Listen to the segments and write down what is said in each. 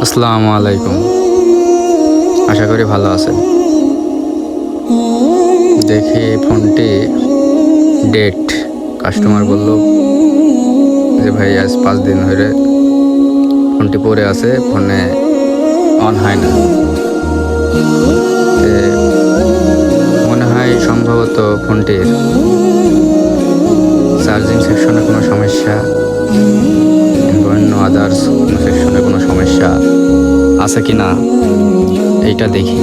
আসসালামু আলাইকুম, আশা করি ভালো আছেন। দেখি ফোনটি ডেট, কাস্টমার বলল যে ভাই আজ 5 দিন ধরে ফোনটি পড়ে আছে, ফোনে অন হয় না। মনে হয় সম্ভবত ফোনটির চার্জিং সেকশনে কোনো সমস্যা, অন্য আদার্স কোনো সেকশনে কোনো সমস্যা আছে কি না এইটা দেখি।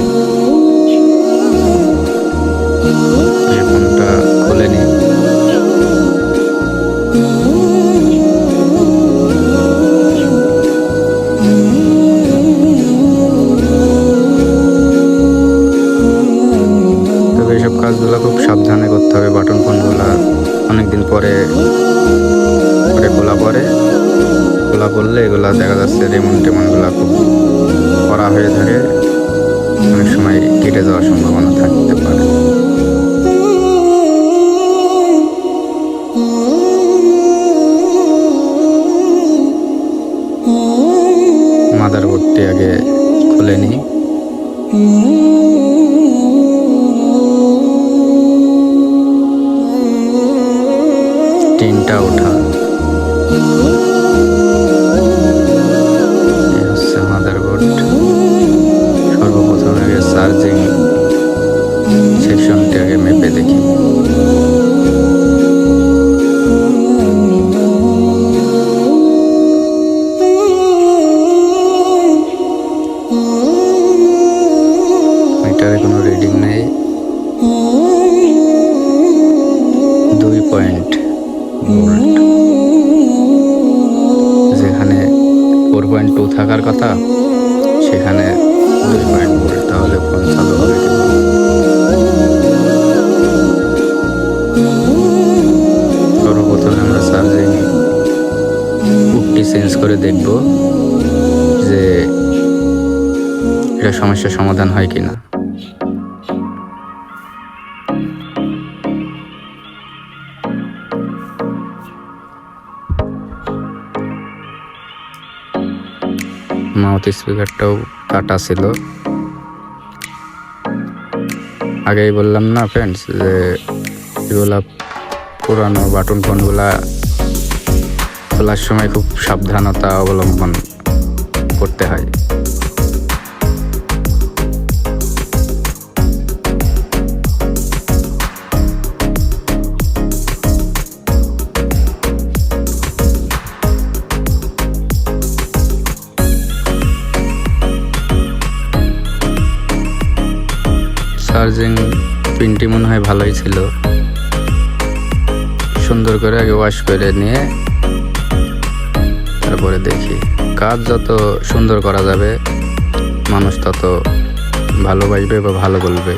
এই ফোনটা খুলে নিই। তবে এইসব কাজগুলো খুব সাবধানে করতে হবে। বাটন ফোনগুলো অনেকদিন পরে খোলা পড়লে এগুলা দেখা যাচ্ছে টেমনগুলো খুব কড়া হয়ে থাকে, অনেক সময় কেটে যাওয়ার সম্ভাবনা থাকতে পারে। মাদারবোর্ডটি আগে খুলে নিই। টিনটা ওঠা, এই হচ্ছে মাদারবোর্ড। সর্বপ্রথম আগে চার্জিং সেকশনটি আগে মেপে দেখি। মিটারে কোনো রিডিং নেই। 2 পয়েন্ট ভোল্ট, যেখানে 4.2 থাকার কথা সেখানে 2 পয়েন্ট ভোল্ট। তাহলে ফোন চালু হবে কি? সর্বপ্রথমে আমরা চার্জিং পুটটি চেঞ্জ করে দেখব যে এটা সমস্যার সমাধান হয় কিনা। মাউথ স্পিকারটাও কাটা ছিল। আগেই বললাম না ফ্রেন্ডস যে এগুলা পুরানো বাটন ফোনগুলা খোলার সময় খুব সাবধানতা অবলম্বন করতে হয়। চার্জিং পিনটি মনে হয় ভালোই ছিল। সুন্দর করে আগে ওয়াশ করে নিয়ে তারপরে দেখি। কাজ যত সুন্দর করা যাবে মানুষ তত ভালোবাসবে বা ভালো বলবে।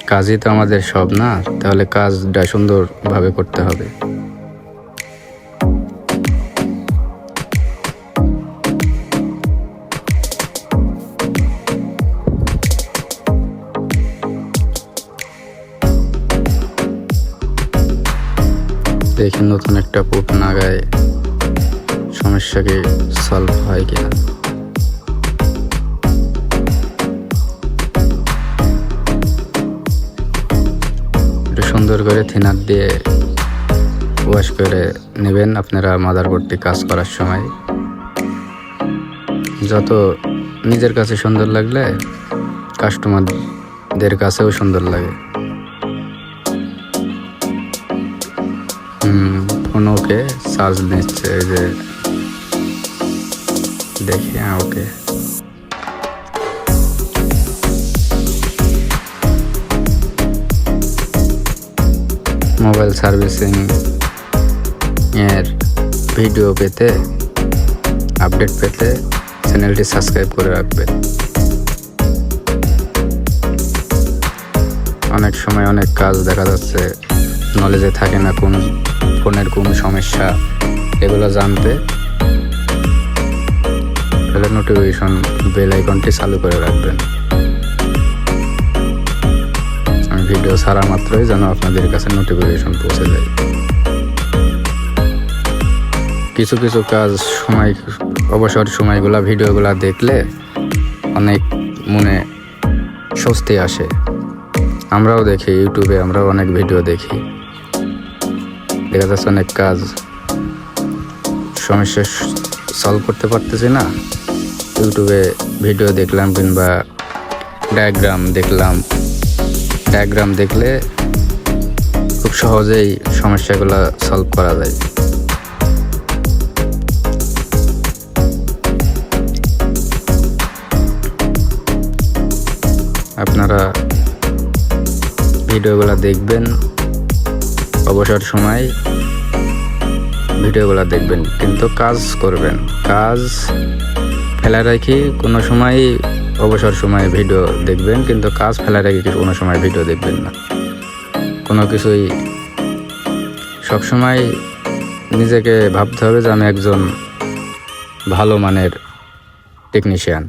কাজই তো আমাদের সব না, তাহলে কাজটা সুন্দরভাবে করতে হবে। দেখি নতুন একটা পুট নাগায় সমস্যাকে সলভ হয় কিনা। একটু সুন্দর করে থিনার দিয়ে ওয়াশ করে নেবেন আপনারা মাদারবোর্ডটি কাজ করার সময়। যত নিজের কাছে সুন্দর লাগলে কাস্টমারদের কাছেও সুন্দর লাগে। ফোন ওকে, চার্জ নিচ্ছে। এই যে দেখি, হ্যাঁ ওকে। মোবাইল সার্ভিসিং এর ভিডিও পেতে, আপডেট পেতে চ্যানেলটি সাবস্ক্রাইব করে রাখবেন। অনেক সময় অনেক কাজ দেখা যাচ্ছে নলেজে থাকে না কোন ফোনের কোন সমস্যা, এগুলো জানতে তাহলে নোটিফিকেশন বেল আইকনটি চালু করে রাখবেন। আমি ভিডিও ছাড়া মাত্রই যেন আপনাদের কাছে নোটিফিকেশন পৌঁছে যায়। কিছু কিছু কাজ অবসর সময়গুলা ভিডিওগুলা দেখলে অনেক মনে স্বস্তি আসে। আমরাও দেখি ইউটিউবে, আমরাও অনেক ভিডিও দেখি, দেখা যাচ্ছে অনেক কাজ সমস্যা সলভ করতে পারতেছি না, ইউটিউবে ভিডিও দেখলাম কিংবা ডায়াগ্রাম দেখলে খুব সহজেই সমস্যাগুলো সলভ করা যায়। আপনারা ভিডিওগুলো দেখবেন, অবসর সময় ভিডিওগুলো দেখবেন, কিন্তু কাজ করবেন। কাজ ফেলা রাখি কোনো সময় অবসর সময়ে ভিডিও দেখবেন, কিন্তু কাজ ফেলা রাখি কোনো সময় ভিডিও দেখবেন না। কোনো কিছুই সবসময় নিজেকে ভাবতে হবে যে আমি একজন ভালো মানের টেকনিশিয়ান।